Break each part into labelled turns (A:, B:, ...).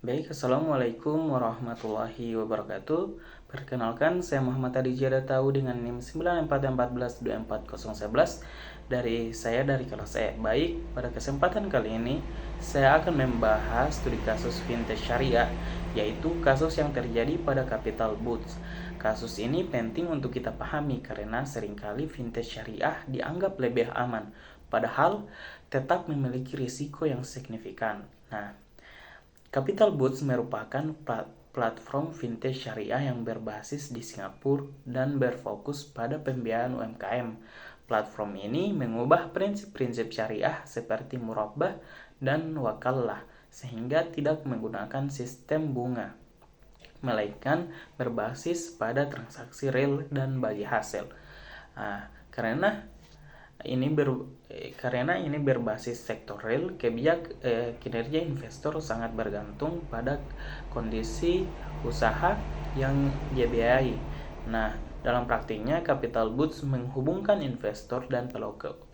A: Baik, Assalamualaikum warahmatullahi wabarakatuh. Perkenalkan, saya Muhammad Adi Tahu dengan NIM 9414240111 dari kelas E. Baik, pada kesempatan kali ini saya akan membahas studi kasus fintech syariah, yaitu kasus yang terjadi pada Capital Boots. Kasus ini penting untuk kita pahami karena seringkali fintech syariah dianggap lebih aman, padahal tetap memiliki risiko yang signifikan. Nah, Capital Boots merupakan platform fintech syariah yang berbasis di Singapura dan berfokus pada pembiayaan UMKM. Platform ini mengubah prinsip-prinsip syariah seperti murabah dan wakalah sehingga tidak menggunakan sistem bunga, melainkan berbasis pada transaksi real dan bagi hasil. Nah, karena ini berbasis sektor real, kinerja investor sangat bergantung pada kondisi usaha yang dia biayai. Nah, dalam praktiknya Capital Boots menghubungkan investor dan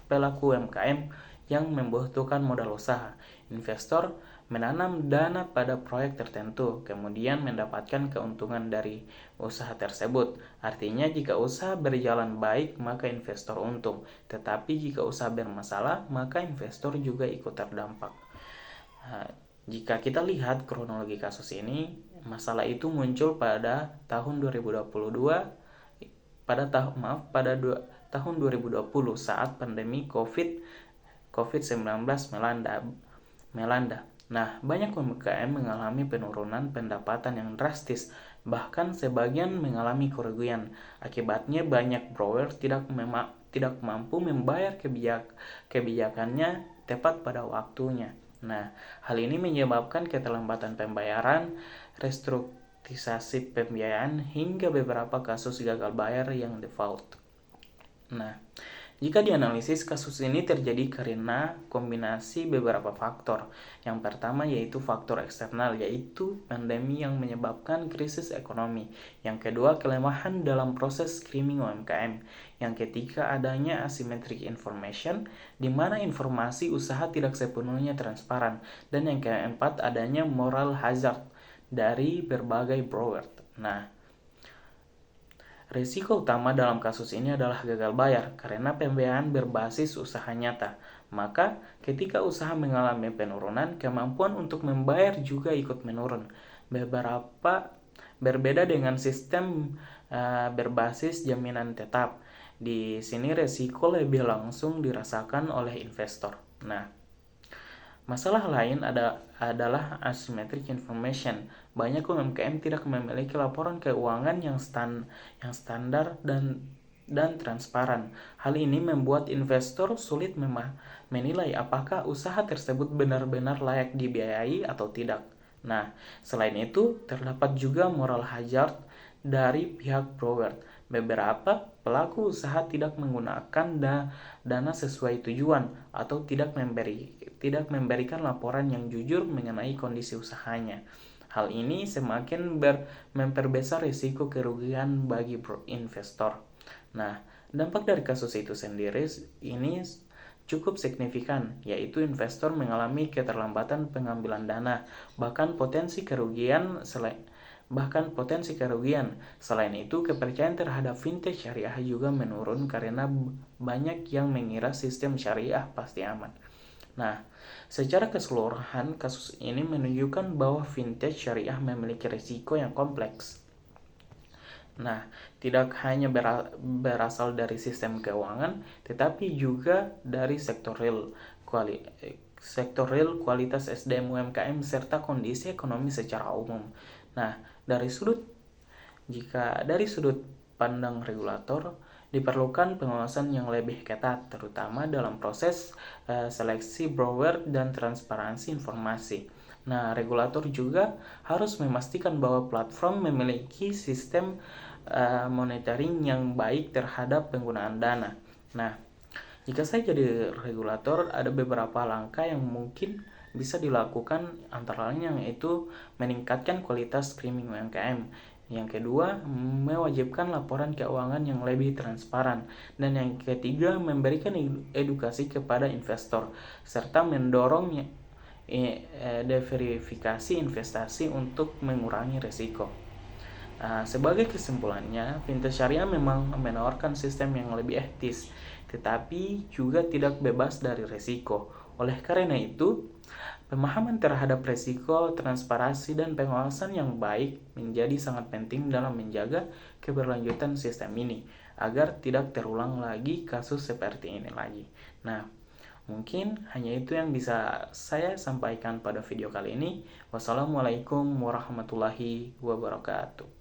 A: pelaku UMKM yang membutuhkan modal usaha. Investor menanam dana pada proyek tertentu, kemudian mendapatkan keuntungan dari usaha tersebut. Artinya jika usaha berjalan baik, maka investor untung. Tetapi jika usaha bermasalah, maka investor juga ikut terdampak. Jika kita lihat kronologi kasus ini, masalah itu muncul pada tahun 2022 pada tahun 2020 saat pandemi COVID-19 melanda. Nah, banyak UMKM mengalami penurunan pendapatan yang drastis, bahkan sebagian mengalami kerugian. Akibatnya banyak borrower tidak mampu membayar kebijakannya tepat pada waktunya. Nah, hal ini menyebabkan keterlambatan pembayaran, restrukturisasi pembiayaan, hingga beberapa kasus gagal bayar yang default. Nah, jika dianalisis, kasus ini terjadi karena kombinasi beberapa faktor. Yang pertama yaitu faktor eksternal, yaitu pandemi yang menyebabkan krisis ekonomi. Yang kedua, kelemahan dalam proses screening UMKM. Yang ketiga, adanya asymmetric information, di mana informasi usaha tidak sepenuhnya transparan. Dan yang keempat, adanya moral hazard dari berbagai borrower. Nah, risiko utama dalam kasus ini adalah gagal bayar karena pembiayaan berbasis usaha nyata. Maka, ketika usaha mengalami penurunan, kemampuan untuk membayar juga ikut menurun. Berbeda dengan sistem berbasis jaminan tetap. Di sini risiko lebih langsung dirasakan oleh investor. Nah, masalah lain adalah asymmetric information. Banyak UMKM tidak memiliki laporan keuangan yang standar dan transparan. Hal ini membuat investor sulit menilai apakah usaha tersebut benar-benar layak dibiayai atau tidak. Nah, selain itu, terdapat juga moral hazard dari pihak borrower. Beberapa pelaku usaha tidak menggunakan dana sesuai tujuan atau tidak memberikan laporan yang jujur mengenai kondisi usahanya. Hal ini semakin memperbesar risiko kerugian bagi investor. Nah, dampak dari kasus itu sendiri ini cukup signifikan, yaitu investor mengalami keterlambatan pengambilan dana, bahkan potensi kerugian. Selain itu, kepercayaan terhadap fintech syariah juga menurun karena banyak yang mengira sistem syariah pasti aman. Nah, secara keseluruhan, kasus ini menunjukkan bahwa fintech syariah memiliki risiko yang kompleks. Nah, tidak hanya berasal dari sistem keuangan, tetapi juga dari sektor real, kualitas SDM UMKM, serta kondisi ekonomi secara umum. Nah, dari sudut pandang regulator, diperlukan pengawasan yang lebih ketat, terutama dalam proses seleksi borrower dan transparansi informasi. Nah, regulator juga harus memastikan bahwa platform memiliki sistem monitoring yang baik terhadap penggunaan dana. Nah, jika saya jadi regulator, ada beberapa langkah yang mungkin bisa dilakukan, antara lain yaitu meningkatkan kualitas screening UMKM. Yang kedua, mewajibkan laporan keuangan yang lebih transparan. Dan yang ketiga, memberikan edukasi kepada investor serta mendorong diversifikasi investasi untuk mengurangi risiko. Sebagai kesimpulannya, fintech syariah memang menawarkan sistem yang lebih etis, tetapi juga tidak bebas dari risiko. Oleh karena itu, pemahaman terhadap risiko, transparansi, dan pengawasan yang baik menjadi sangat penting dalam menjaga keberlanjutan sistem ini, agar tidak terulang lagi kasus seperti ini lagi. Nah, mungkin hanya itu yang bisa saya sampaikan pada video kali ini. Wassalamualaikum warahmatullahi wabarakatuh.